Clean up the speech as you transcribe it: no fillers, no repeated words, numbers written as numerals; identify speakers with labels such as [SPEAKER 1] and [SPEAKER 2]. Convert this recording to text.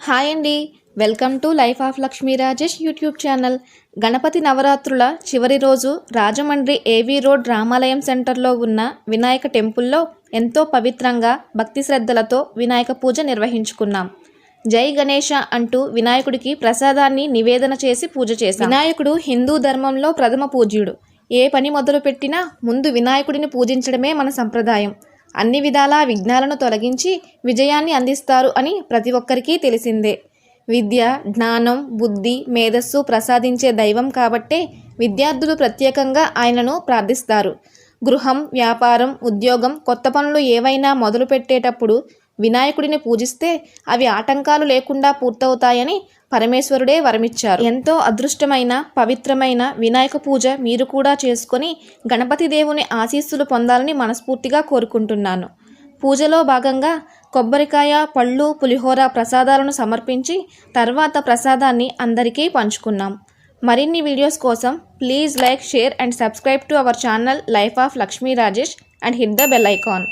[SPEAKER 1] Hi అండి, welcome to life of Lakshmi Rajesh YouTube channel. Ganapati నవరాత్రుల చివరి రోజు రాజమండ్రి ఏవీ రోడ్ రామాలయం సెంటర్లో ఉన్న వినాయక టెంపుల్లో ఎంతో పవిత్రంగా భక్తి శ్రద్ధలతో వినాయక పూజ నిర్వహించుకున్నాం. జై గణేష అంటూ వినాయకుడికి ప్రసాదాన్ని నివేదన చేసి పూజ చేశాం. వినాయకుడు హిందూ ధర్మంలో ప్రథమ పూజ్యుడు. ఏ పని మొదలుపెట్టినా ముందు వినాయకుడిని పూజించడమే మన సంప్రదాయం. అన్ని విధాలా విఘ్నాలను తొలగించి విజయాన్ని అందిస్తారు అని ప్రతి ఒక్కరికి తెలిసిందే. విద్య, జ్ఞానం, బుద్ధి, మేధస్సు ప్రసాదించే దైవం కాబట్టే విద్యార్థులు ప్రత్యేకంగా ఆయనను ప్రార్థిస్తారు. గృహం, వ్యాపారం, ఉద్యోగం, కొత్త పనులు ఏవైనా మొదలు పెట్టేటప్పుడు వినాయకుడిని పూజిస్తే అవి ఆటంకాలు లేకుండా పూర్తవుతాయని పరమేశ్వరుడే వరమిచ్చారు. ఎంతో అదృష్టమైన పవిత్రమైన వినాయక పూజ మీరు కూడా చేసుకొని గణపతి దేవుని ఆశీస్సులు పొందాలని మనస్ఫూర్తిగా కోరుకుంటున్నాను. పూజలో భాగంగా కొబ్బరికాయ, పళ్ళు, పులిహోర ప్రసాదాలను సమర్పించి తర్వాత ప్రసాదాన్ని అందరికీ పంచుకున్నాం. మరిన్ని వీడియోస్ కోసం please like, share and subscribe to our channel life of Lakshmi Rajesh and hit the bell icon.